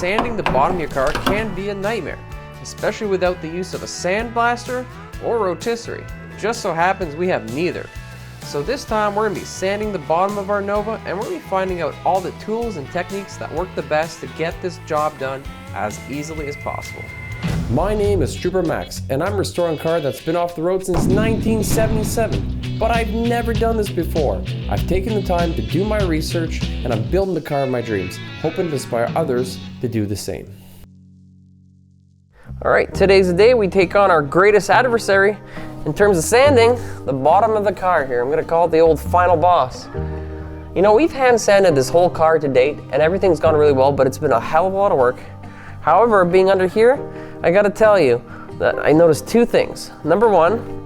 sanding the bottom of your car can be a nightmare, especially without the use of a sandblaster or rotisserie. Just so happens we have neither. So this time we're going to be sanding the bottom of our Nova, and we're going to be finding out all the tools and techniques that work the best to get this job done as easily as possible. My name is Trooper Max, and I'm restoring a car that's been off the road since 1977. But I've never done this before. I've taken the time to do my research, and I'm building the car of my dreams, hoping to inspire others to do the same. Alright, today's the day we take on our greatest adversary in terms of sanding the bottom of the car here. I'm going to call it the old final boss. You know, we've hand sanded this whole car to date, and everything's gone really well, but it's been a hell of a lot of work. However, being under here, I gotta tell you that I noticed two things. Number one,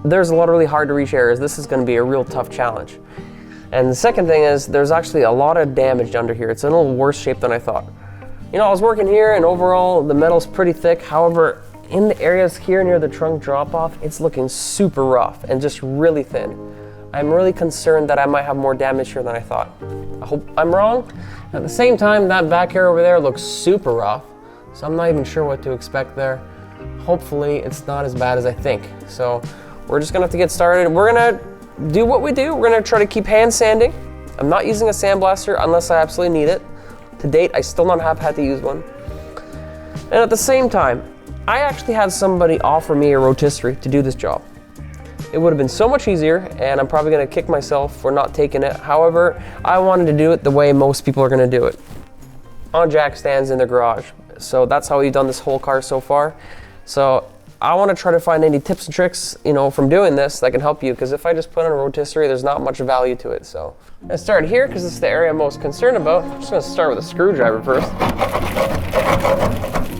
there's a lot of really hard to reach areas. This is gonna be a real tough challenge. And the second thing is, there's actually a lot of damage under here. It's in a little worse shape than I thought. You know, I was working here and overall the metal's pretty thick. However, in the areas here near the trunk drop-off, it's looking super rough and just really thin. I'm really concerned that I might have more damage here than I thought. I hope I'm wrong. At the same time, that back area over there looks super rough, so I'm not even sure what to expect there. Hopefully, it's not as bad as I think. So we're just gonna have to get started. We're gonna do what we do. We're gonna try to keep hand sanding. I'm not using a sandblaster unless I absolutely need it. To date, I still not have had to use one. And at the same time, I actually had somebody offer me a rotisserie to do this job. It would have been so much easier, and I'm probably gonna kick myself for not taking it. However, I wanted to do it the way most people are gonna do it, on jack stands in the garage. So that's how we've done this whole car so far. So I wanna try to find any tips and tricks, you know, from doing this that can help you, because if I just put on a rotisserie, there's not much value to it. So I'm gonna start here, because it's the area I'm most concerned about. I'm just gonna start with a screwdriver first.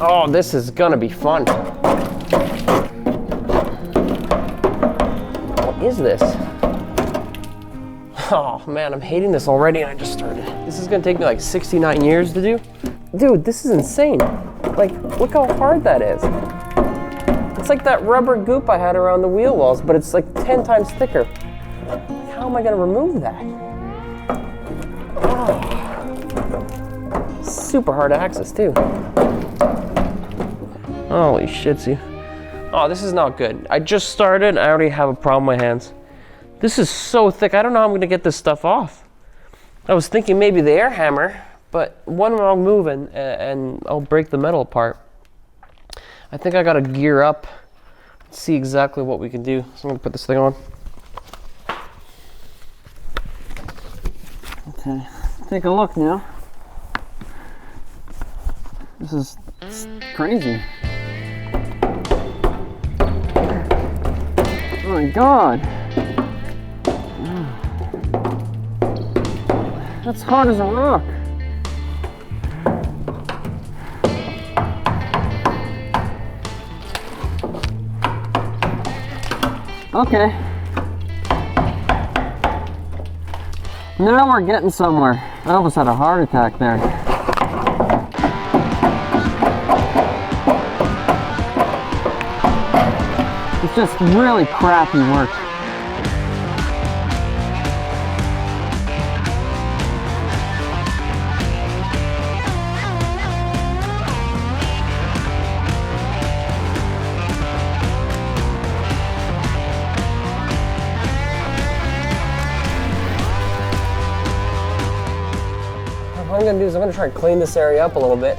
Oh, this is gonna be fun. What is this? Oh man, I'm hating this already and I just started. This is gonna take me like 69 years to do. Dude, this is insane. Like, look how hard that is. It's like that rubber goop I had around the wheel wells, but it's like 10 times thicker. How am I gonna remove that? Oh. Super hard to access too. Holy shitsy. Oh, this is not good. I just started and I already have a problem with my hands. This is so thick, I don't know how I'm gonna get this stuff off. I was thinking maybe the air hammer, but one wrong move and I'll break the metal apart. I think I gotta gear up, see exactly what we can do. So I'm gonna put this thing on. Okay, take a look now. This is crazy. Oh my God. That's hard as a rock. Okay. Now we're getting somewhere. I almost had a heart attack there. It's just really crappy work. What I'm going to do is I'm going to try and clean this area up a little bit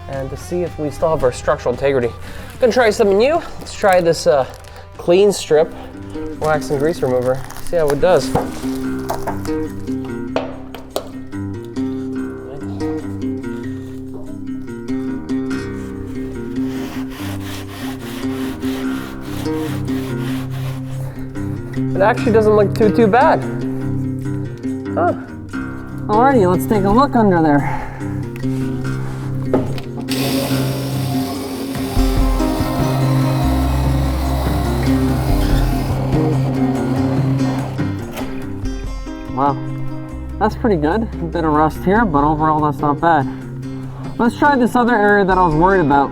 and to see if we still have our structural integrity. I'm going to try something new. Let's try this Klean Strip wax and grease remover. See how it does. It actually doesn't look too bad. Huh. Alrighty, let's take a look under there. Wow, that's pretty good. A bit of rust here, but overall that's not bad. Let's try this other area that I was worried about.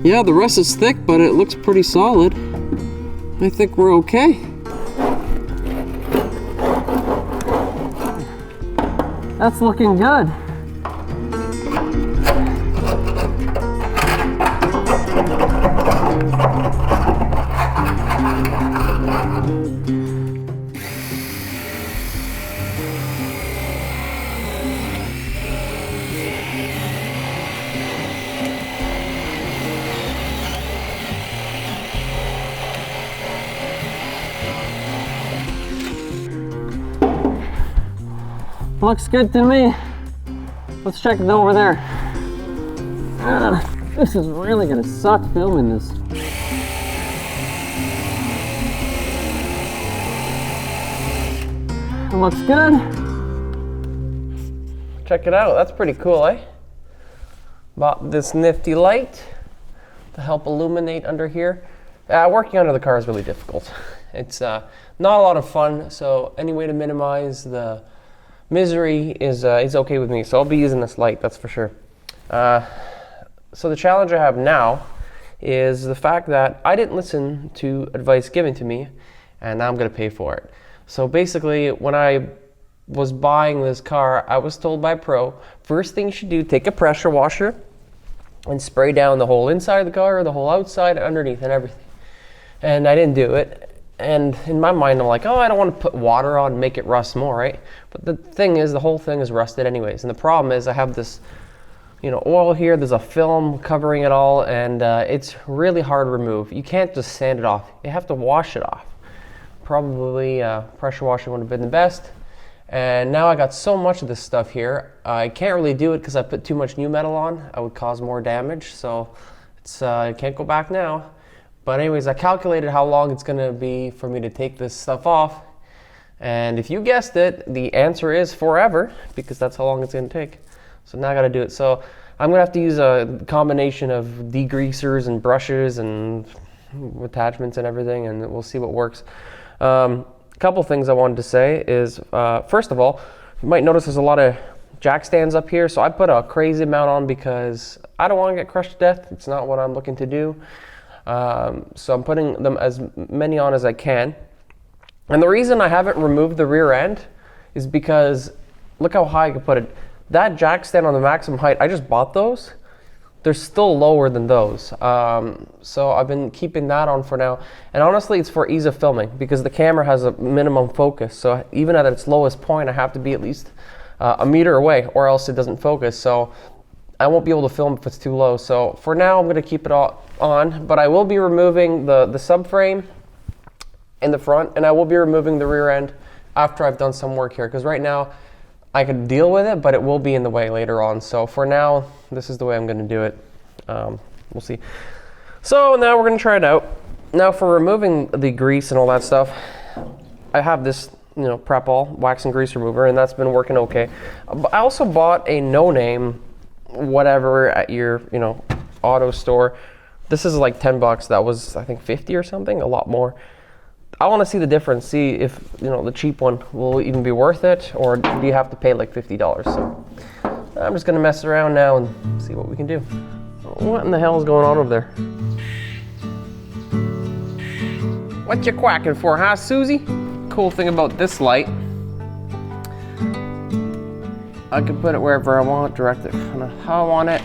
Yeah, the rust is thick, but it looks pretty solid. I think we're okay. That's looking good. Looks good to me. Let's check it over there. This is really gonna suck filming this. It looks good. Check it out, that's pretty cool, eh? Bought this nifty light to help illuminate under here. Working under the car is really difficult. It's not a lot of fun, so any way to minimize the misery is okay with me, so I'll be using this light, that's for sure. So the challenge I have now is the fact that I didn't listen to advice given to me, and now I'm going to pay for it. So basically, when I was buying this car, I was told by a pro, first thing you should do, take a pressure washer and spray down the whole inside of the car, the whole outside, underneath, and everything. And I didn't do it. And in my mind, I'm like, oh, I don't want to put water on and make it rust more, right? But the thing is, the whole thing is rusted anyways. And the problem is I have this, oil here. There's a film covering it all, and it's really hard to remove. You can't just sand it off. You have to wash it off. Probably pressure washing would have been the best. And now I got so much of this stuff here. I can't really do it because I put too much new metal on. I would cause more damage, so I can't go back now. But anyways, I calculated how long it's gonna be for me to take this stuff off. And if you guessed it, the answer is forever, because that's how long it's gonna take. So now I gotta do it. So I'm gonna have to use a combination of degreasers and brushes and attachments and everything, and we'll see what works. A couple things I wanted to say is, first of all, you might notice there's a lot of jack stands up here. So I put a crazy amount on because I don't wanna get crushed to death. It's not what I'm looking to do. So I'm putting them as many on as I can. And the reason I haven't removed the rear end is because look how high I can put it. That jack stand on the maximum height, I just bought those. They're still lower than those. So I've been keeping that on for now. And honestly, it's for ease of filming because the camera has a minimum focus. So even at its lowest point, I have to be at least a meter away or else it doesn't focus. So I won't be able to film if it's too low. So for now, I'm gonna keep it all on, but I will be removing the subframe in the front, and I will be removing the rear end after I've done some work here, because right now I could deal with it, but it will be in the way later on. So for now, this is the way I'm gonna do it. We'll see. So now we're gonna try it out. Now for removing the grease and all that stuff, I have this Prep All wax and grease remover, and that's been working okay. I also bought a no-name whatever at your auto store. This is like 10 bucks. That was I think 50 or something, a lot more. I want to see the difference, see if the cheap one will even be worth it, or do you have to pay like $50. So I'm just gonna mess around now and see what we can do. What in the hell is going on over there? What you quacking for, huh, Susie? Cool thing about this light, I can put it wherever I want, direct it how I want it.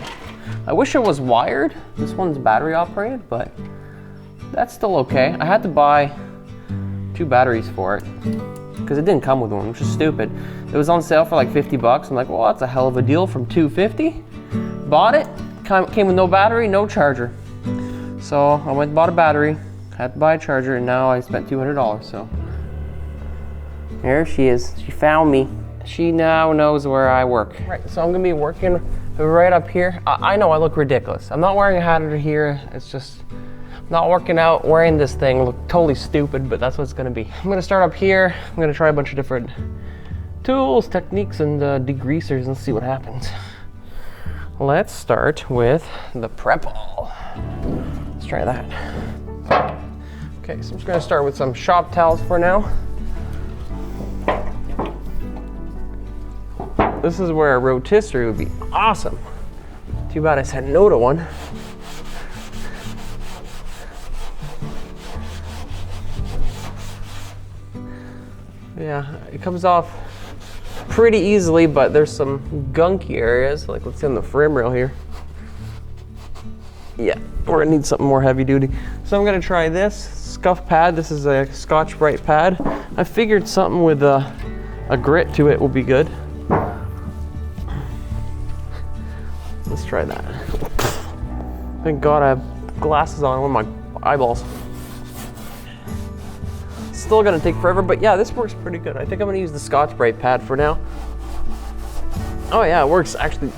I wish it was wired. This one's battery operated, but that's still okay. I had to buy 2 batteries for it because it didn't come with one, which is stupid. It was on sale for like 50 bucks. I'm like, well, that's a hell of a deal from $250. Bought it, came with no battery, no charger. So I went and bought a battery, had to buy a charger, and now I spent $200. So there she is. She found me. She now knows where I work. Right, so I'm gonna be working right up here. I know I look ridiculous. I'm not wearing a hat under here. It's just not working out. Wearing this thing look totally stupid, but that's what it's gonna be. I'm gonna start up here. I'm gonna try a bunch of different tools, techniques, and degreasers and see what happens. Let's start with the Prep All. Let's try that. Okay, so I'm just gonna start with some shop towels for now. This is where a rotisserie would be awesome. Too bad I said no to one. Yeah, it comes off pretty easily, but there's some gunky areas, like let's say on the frame rail here. Yeah, we're gonna need something more heavy duty. So I'm gonna try this scuff pad. This is a Scotch-Brite pad. I figured something with a grit to it will be good. Let's try that. Thank God I have glasses on with my eyeballs. Still gonna take forever, but yeah, this works pretty good. I think I'm gonna use the Scotch-Brite pad for now. Oh yeah, it works actually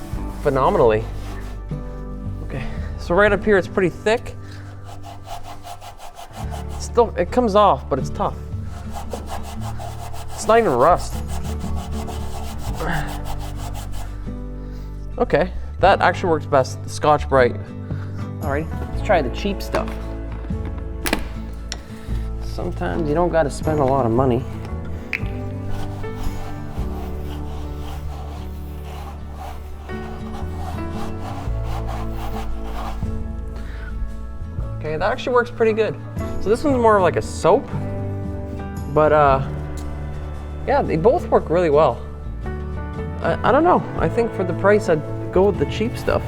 phenomenally. Okay, so right up here it's pretty thick. Still, it comes off, but it's tough. It's not even rust. Okay, that actually works best, the Scotch-Brite. All right, let's try the cheap stuff. Sometimes you don't got to spend a lot of money. Okay, that actually works pretty good. So this one's more of like a soap, but yeah, they both work really well. I don't know, I think for the price I'd go with the cheap stuff.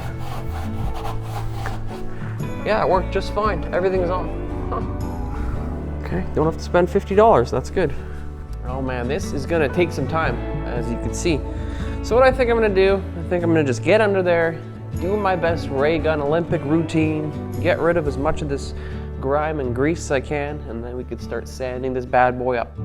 Yeah, it worked just fine. Everything's on. Okay, don't have to spend $50, that's good. Oh man, this is gonna take some time, as you can see. So what I think I'm gonna do, I think I'm gonna just get under there, do my best ray gun Olympic routine, get rid of as much of this grime and grease as I can, and then we could start sanding this bad boy up.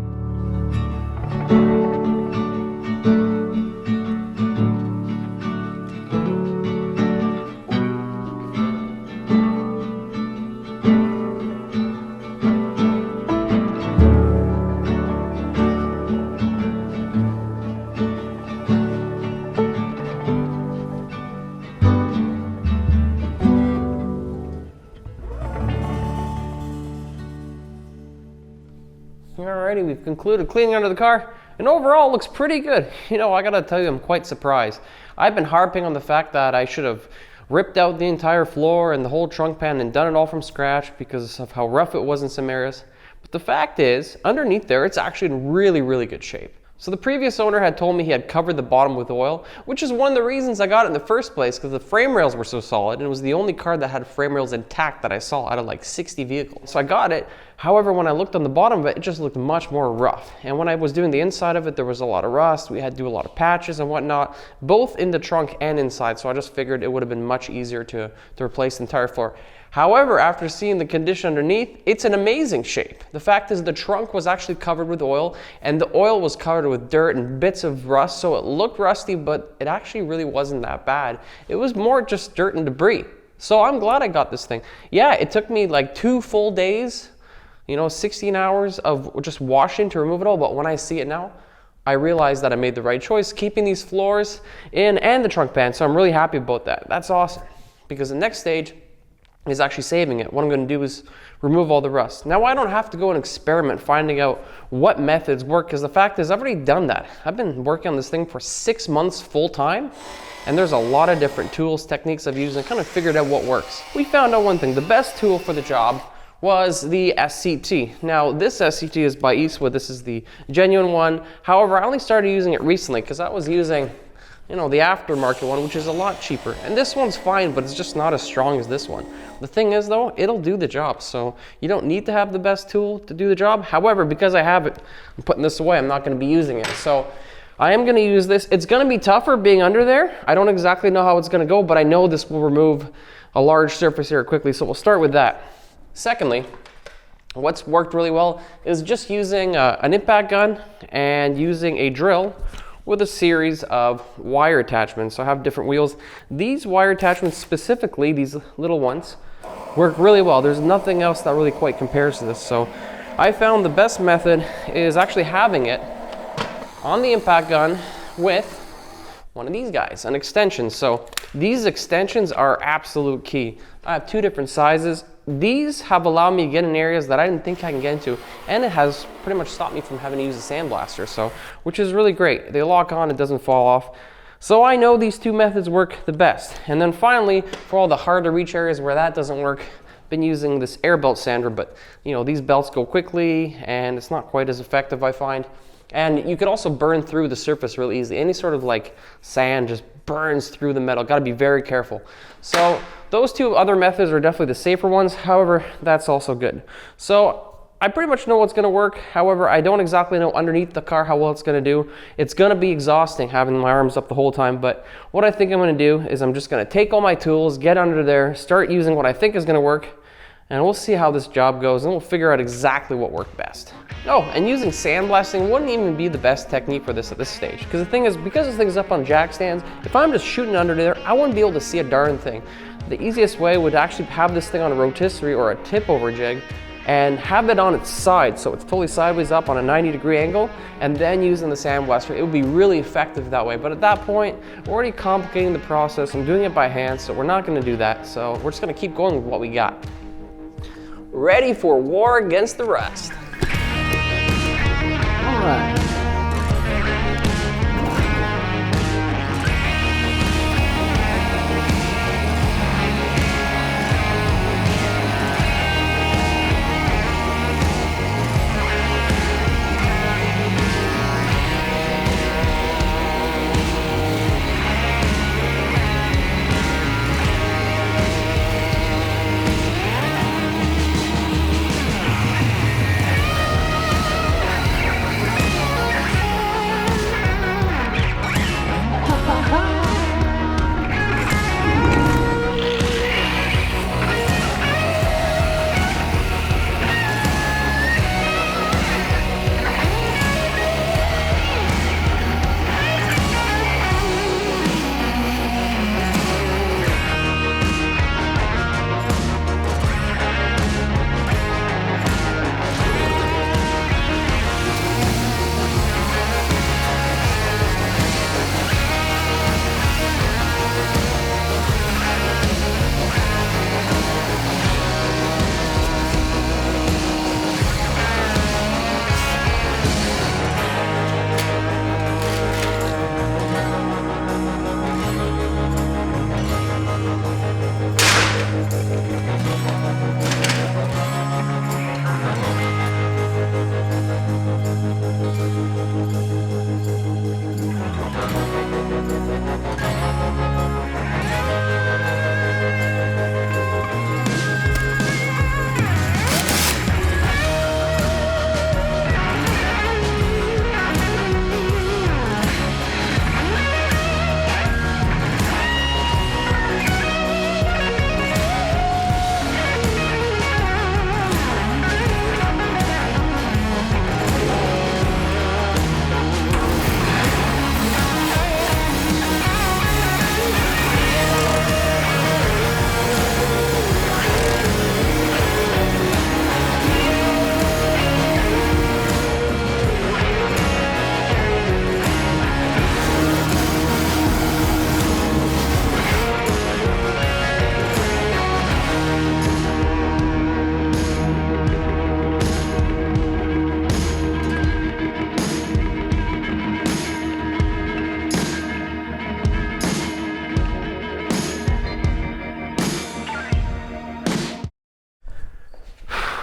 Alrighty, we've concluded cleaning under the car, and overall it looks pretty good. You know, I gotta tell you, I'm quite surprised. I've been harping on the fact that I should have ripped out the entire floor and the whole trunk pan and done it all from scratch because of how rough it was in some areas. But the fact is, underneath there, it's actually in really, really good shape. So the previous owner had told me he had covered the bottom with oil, which is one of the reasons I got it in the first place, because the frame rails were so solid, and it was the only car that had frame rails intact that I saw out of like 60 vehicles. So I got it. However, when I looked on the bottom of it, it just looked much more rough. And when I was doing the inside of it, there was a lot of rust. We had to do a lot of patches and whatnot, both in the trunk and inside. So I just figured it would have been much easier to replace the entire floor. However, after seeing the condition underneath, it's in amazing shape. The fact is the trunk was actually covered with oil, and the oil was covered with dirt and bits of rust, so it looked rusty, but it actually really wasn't that bad. It was more just dirt and debris. So I'm glad I got this thing. Yeah, it took me like 2 full days, 16 hours of just washing to remove it all, but when I see it now, I realized that I made the right choice, keeping these floors in and the trunk pan, so I'm really happy about that. That's awesome, because the next stage is actually saving it. What I'm going to do is remove all the rust. Now I don't have to go and experiment finding out what methods work, because the fact is I've already done that. I've been working on this thing for 6 months full time, and there's a lot of different tools, techniques I've used, and kind of figured out what works. We found out one thing, the best tool for the job was the SCT. Now this SCT is by Eastwood, this is the genuine one. However, I only started using it recently because I was using the aftermarket one, which is a lot cheaper. And this one's fine, but it's just not as strong as this one. The thing is though, it'll do the job. So you don't need to have the best tool to do the job. However, because I have it, I'm putting this away, I'm not gonna be using it. So I am gonna use this. It's gonna be tougher being under there. I don't exactly know how it's gonna go, but I know this will remove a large surface area quickly. So we'll start with that. Secondly, what's worked really well is just using an impact gun and using a drill with a series of wire attachments. So I have different wheels. These wire attachments specifically, these little ones, work really well. There's nothing else that really quite compares to this. So I found the best method is actually having it on the impact gun with one of these guys, an extension. So these extensions are absolute key. I have 2 different sizes. These have allowed me to get in areas that I didn't think I can get into, and it has pretty much stopped me from having to use a sandblaster, so, which is really great. They lock on, it doesn't fall off. So I know these 2 methods work the best. And then finally, for all the hard to reach areas where that doesn't work, I've been using this air belt sander, but these belts go quickly and it's not quite as effective, I find. And you could also burn through the surface really easily. Any sort of like sand just burns through the metal. Got to be very careful. So those two other methods are definitely the safer ones. However, that's also good. So I pretty much know what's going to work. However, I don't exactly know underneath the car how well it's going to do. It's going to be exhausting having my arms up the whole time, but what I think I'm going to do is I'm just going to take all my tools, get under there, start using what I think is going to work, and we'll see how this job goes, and we'll figure out exactly what worked best. Oh, and using sandblasting wouldn't even be the best technique for this at this stage, because the thing is, because this thing's up on jack stands, if I'm just shooting under there, I wouldn't be able to see a darn thing. The easiest way would actually have this thing on a rotisserie or a tip over jig, and have it on its side, so it's totally sideways up on a 90-degree angle, and then using the sandblaster. It would be really effective that way, but at that point, we're already complicating the process. I'm doing it by hand, so we're not gonna do that. So we're just gonna keep going with what we got. Ready for war against the rust. All right.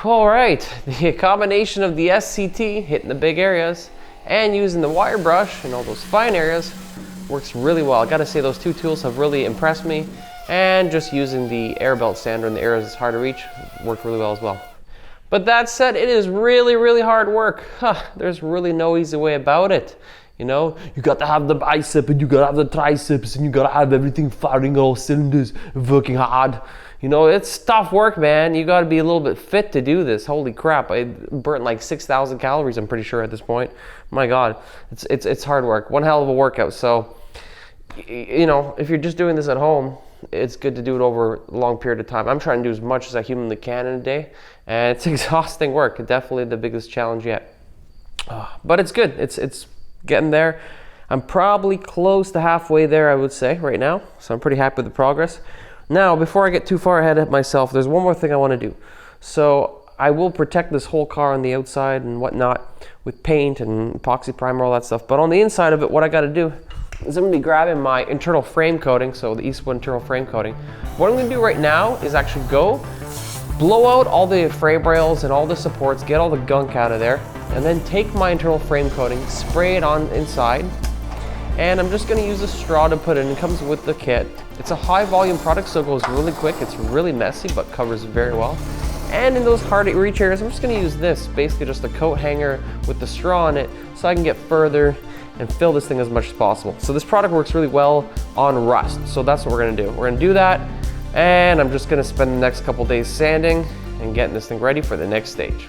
All right, the combination of the SCT hitting the big areas and using the wire brush in all those fine areas works really well. I gotta say those two tools have really impressed me, and just using the air belt sander in the areas that's hard to reach worked really well as well. But that said, it is really, really hard work. There's really no easy way about it. You know, you got to have the bicep and you got to have the triceps and you got to have everything firing all cylinders, working hard. You know, it's tough work, man. You got to be a little bit fit to do this. Holy crap, I burnt like 6,000 calories, I'm pretty sure at this point. My God, it's hard work. One hell of a workout. So, you know, if you're just doing this at home, it's good to do it over a long period of time. I'm trying to do as much as I humanly can in a day, and it's exhausting work. Definitely the biggest challenge yet. But it's good. It's getting there. I'm probably close to halfway there, I would say, right now. So I'm pretty happy with the progress. Now, before I get too far ahead of myself, there's one more thing I want to do. So I will protect this whole car on the outside and whatnot with paint and epoxy primer, all that stuff. But on the inside of it, what I got to do is I'm going to be grabbing my internal frame coating, so the Ospho internal frame coating. What I'm going to do right now is actually go blow out all the frame rails and all the supports, get all the gunk out of there, and then take my internal frame coating, spray it on inside, and I'm just going to use a straw to put it in. It comes with the kit. It's a high volume product, so it goes really quick. It's really messy, but covers very well. And in those hard to reach areas, I'm just going to use this, basically just a coat hanger with the straw in it, so I can get further and fill this thing as much as possible. So this product works really well on rust, so that's what we're going to do. We're going to do that, and I'm just going to spend the next couple days sanding and getting this thing ready for the next stage.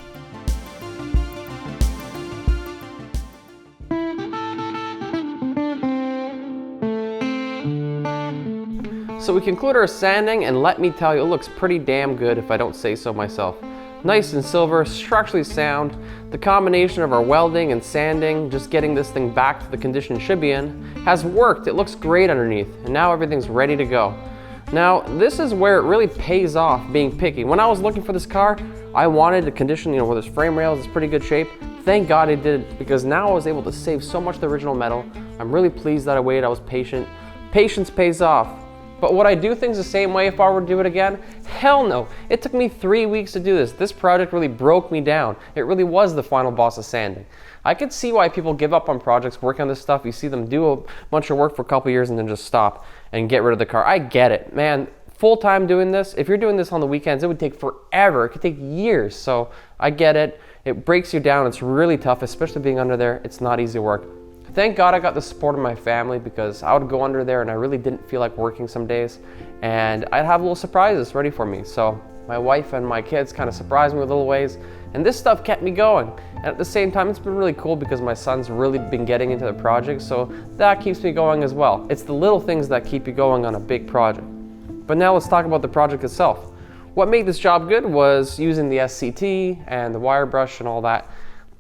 So we conclude our sanding, and let me tell you, it looks pretty damn good if I don't say so myself. Nice and silver, structurally sound. The combination of our welding and sanding, just getting this thing back to the condition it should be in, has worked. It looks great underneath, and now everything's ready to go. Now, this is where it really pays off being picky. When I was looking for this car, I wanted a condition, you know, where this frame rails is pretty good shape. Thank God I did it, because now I was able to save so much of the original metal. I'm really pleased that I waited, I was patient. Patience pays off. But would I do things the same way if I were to do it again? Hell no. It took me 3 weeks to do this. This project really broke me down. It really was the final boss of sanding. I could see why people give up on projects, working on this stuff. You see them do a bunch of work for a couple years and then just stop and get rid of the car. I get it, man. Full-time doing this, if you're doing this on the weekends, it would take forever. It could take years. So I get it. It breaks you down. It's really tough, especially being under there. It's not easy work. Thank God I got the support of my family, because I would go under there and I really didn't feel like working some days, and I'd have little surprises ready for me. So my wife and my kids kind of surprised me with little ways, and this stuff kept me going. And at the same time, it's been really cool because my son's really been getting into the project, so that keeps me going as well. It's the little things that keep you going on a big project. But now let's talk about the project itself. What made this job good was using the SCT and the wire brush and all that.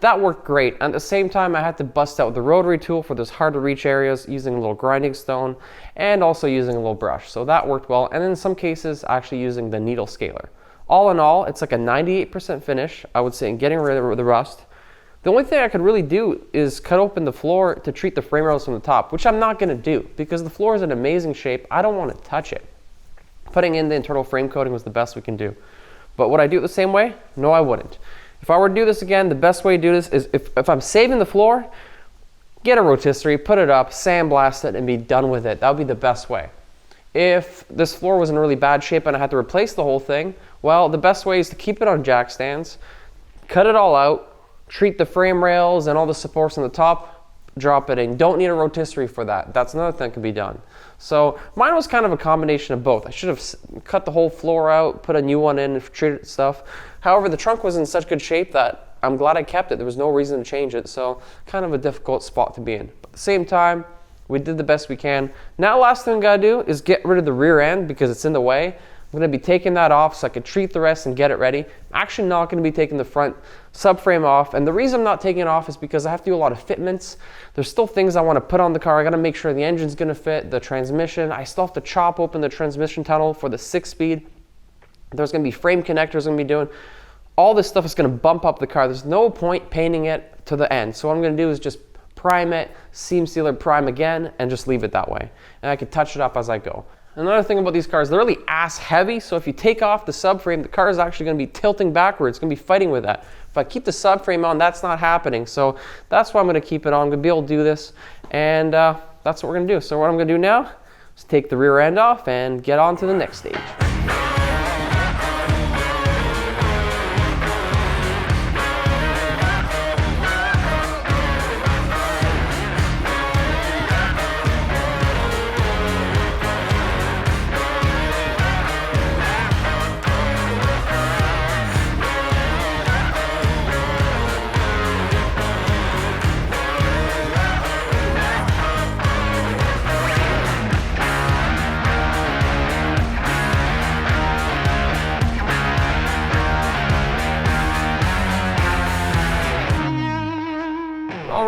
That worked great. At the same time, I had to bust out the rotary tool for those hard to reach areas, using a little grinding stone and also using a little brush. So that worked well. And in some cases, actually using the needle scaler. All in all, it's like a 98% finish, I would say, in getting rid of the rust. The only thing I could really do is cut open the floor to treat the frame rails from the top, which I'm not going to do because the floor is in amazing shape. I don't want to touch it. Putting in the internal frame coating was the best we can do. But would I do it the same way? No, I wouldn't. If I were to do this again, the best way to do this is if I'm saving the floor, get a rotisserie, put it up, sandblast it, and be done with it. That would be the best way. If this floor was in really bad shape and I had to replace the whole thing, well, the best way is to keep it on jack stands, cut it all out, treat the frame rails and all the supports on the top, drop it in. Don't need a rotisserie for that. That's another thing that can be done. So mine was kind of a combination of both. I should have cut the whole floor out, put a new one in, treated stuff. However, the trunk was in such good shape that I'm glad I kept it. There was no reason to change it, so kind of a difficult spot to be in. But at the same time, we did the best we can. Now, last thing I gotta do is get rid of the rear end because it's in the way. I'm gonna be taking that off so I can treat the rest and get it ready. I'm actually not gonna be taking the front subframe off, and the reason I'm not taking it off is because I have to do a lot of fitments. There's still things I wanna put on the car. I gotta make sure the engine's gonna fit, the transmission. I still have to chop open the transmission tunnel for the 6-speed. There's gonna be frame connectors I'm gonna be doing. All this stuff is gonna bump up the car. There's no point painting it to the end. So what I'm gonna do is just prime it, seam sealer, prime again, and just leave it that way. And I can touch it up as I go. Another thing about these cars, they're really ass heavy, so if you take off the subframe, the car is actually going to be tilting backwards. It's going to be fighting with that. If I keep the subframe on, that's not happening. So that's why I'm going to keep it on. I'm going to be able to do this, and that's what we're going to do. So what I'm going to do now is take the rear end off and get on to the next stage.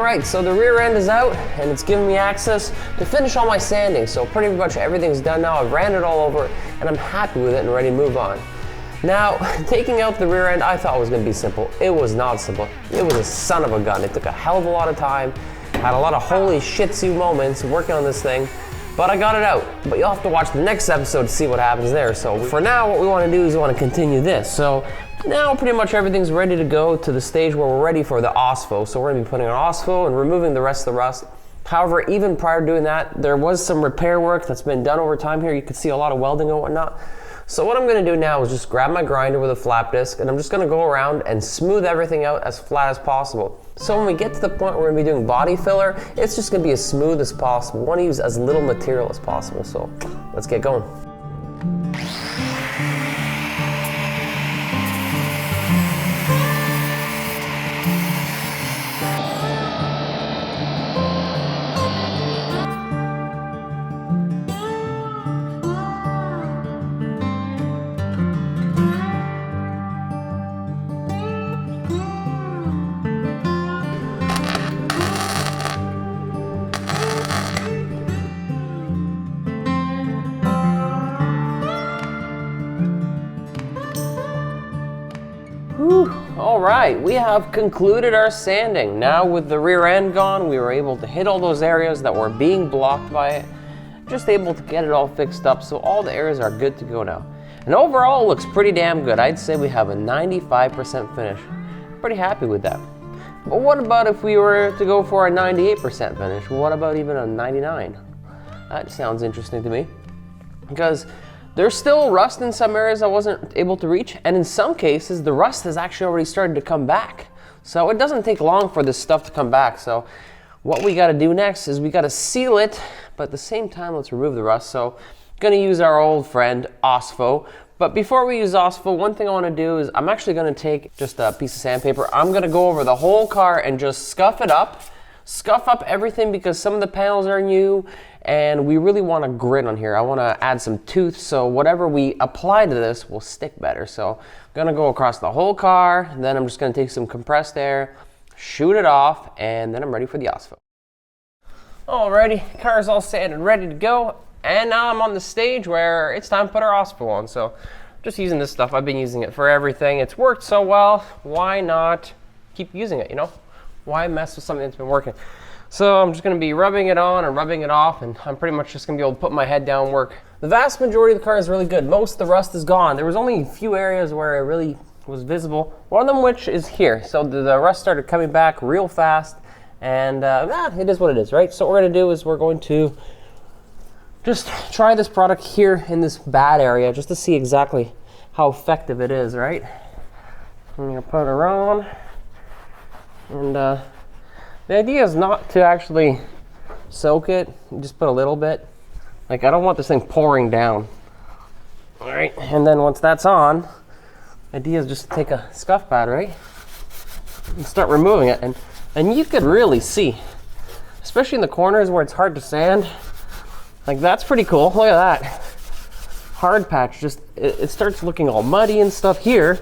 Alright, so the rear end is out and it's giving me access to finish all my sanding. So pretty much everything's done now. I've ran it all over and I'm happy with it and ready to move on. Now, taking out the rear end I thought was going to be simple. It was not simple. It was a son of a gun. It took a hell of a lot of time. Had a lot of holy shitsue moments working on this thing. but I got it out. But you'll have to watch the next episode to see what happens there. So for now, what we want to do is we want to continue this. So now pretty much everything's ready to go to the stage where we're ready for the Ospho. So we're going to be putting on Ospho and removing the rest of the rust. However, even prior to doing that, there was some repair work that's been done over time here. You can see a lot of welding and whatnot. So what I'm going to do now is just grab my grinder with a flap disc, and I'm just going to go around and smooth everything out as flat as possible. So when we get to the point where we're going to be doing body filler, it's just going to be as smooth as possible. We want to use as little material as possible. So let's get going. All right, we have concluded our sanding. Now with the rear end gone, we were able to hit all those areas that were being blocked by it. Just able to get it all fixed up, so all the areas are good to go now. And overall, it looks pretty damn good. I'd say we have a 95% finish. Pretty happy with that. But what about if we were to go for a 98% finish? What about even a 99? That sounds interesting to me. Because there's still rust in some areas I wasn't able to reach, and in some cases, the rust has actually already started to come back. So it doesn't take long for this stuff to come back. So what we gotta do next is we gotta seal it, but at the same time, let's remove the rust. So I'm gonna use our old friend, Ospho. But before we use Ospho, one thing I wanna do is I'm actually gonna take just a piece of sandpaper. I'm gonna go over the whole car and just scuff it up. Scuff up everything because some of the panels are new and we really want a grit on here. I want to add some tooth so whatever we apply to this will stick better. So I'm going to go across the whole car, and then I'm just going to take some compressed air, shoot it off, and then I'm ready for the Ospho. Alrighty, car's all sanded, ready to go, and now I'm on the stage where it's time to put our Ospho on. So just using this stuff, I've been using it for everything. It's worked so well, why not keep using it, you know? Why mess with something that's been working? So I'm just going to be rubbing it on and rubbing it off, and I'm pretty much just going to be able to put my head down and work. The vast majority of the car is really good. Most of the rust is gone. There was only a few areas where it really was visible, one of them which is here. So the rust started coming back real fast, and it is what it is, right? So what we're going to do is we're going to just try this product here in this bad area just to see exactly how effective it is, right? I'm going to put it on, and the idea is not to actually soak it, just put a little bit. Like, I don't want this thing pouring down. All right, and then once that's on, the idea is just to take a scuff pad, right? And start removing it, and you could really see, especially in the corners where it's hard to sand, like that's pretty cool. Look at that. Hard patch, just, it starts looking all muddy and stuff here.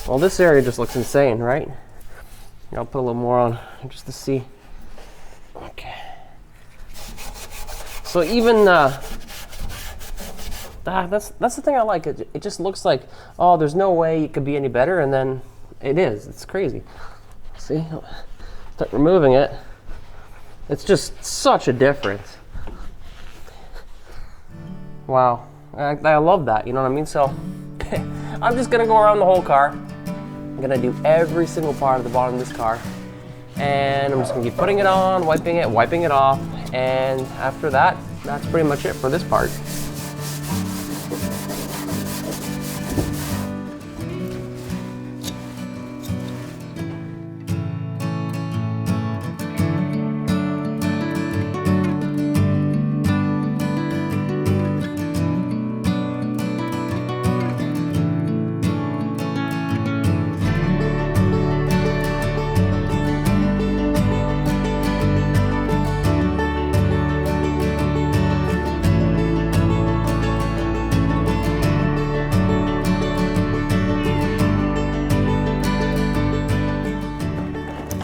Well, this area just looks insane, right? I'll put a little more on just to see. Okay. So even that's the thing I like. It just looks like, oh, there's no way it could be any better, and then it is. It's crazy. See, start removing it. It's just such a difference. Wow, I love that. You know what I mean? So I'm just gonna go around the whole car. I'm gonna do every single part of the bottom of this car, and I'm just gonna keep putting it on, wiping it off, and after that, that's pretty much it for this part.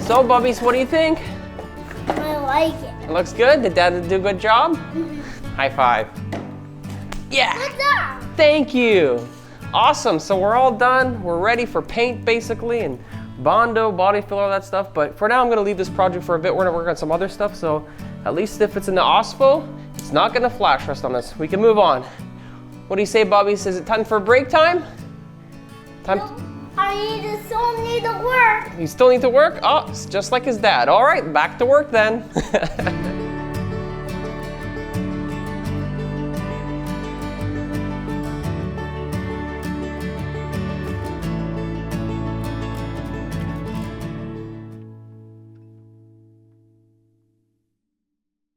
So, Bubbies, what do you think? I like it. It looks good? Did Dad do a good job? High five. Yeah. Good job. Thank you. Awesome. So we're all done. We're ready for paint, basically, and Bondo, body filler, all that stuff. But for now, I'm going to leave this project for a bit. We're going to work on some other stuff. So at least if it's in the Ospho, It's not gonna flash rust on us. We can move on. What do you say, Bobby? Is it time for break time? Time. Still need to work. You still need to work? Oh, it's just like his dad. All right, back to work then.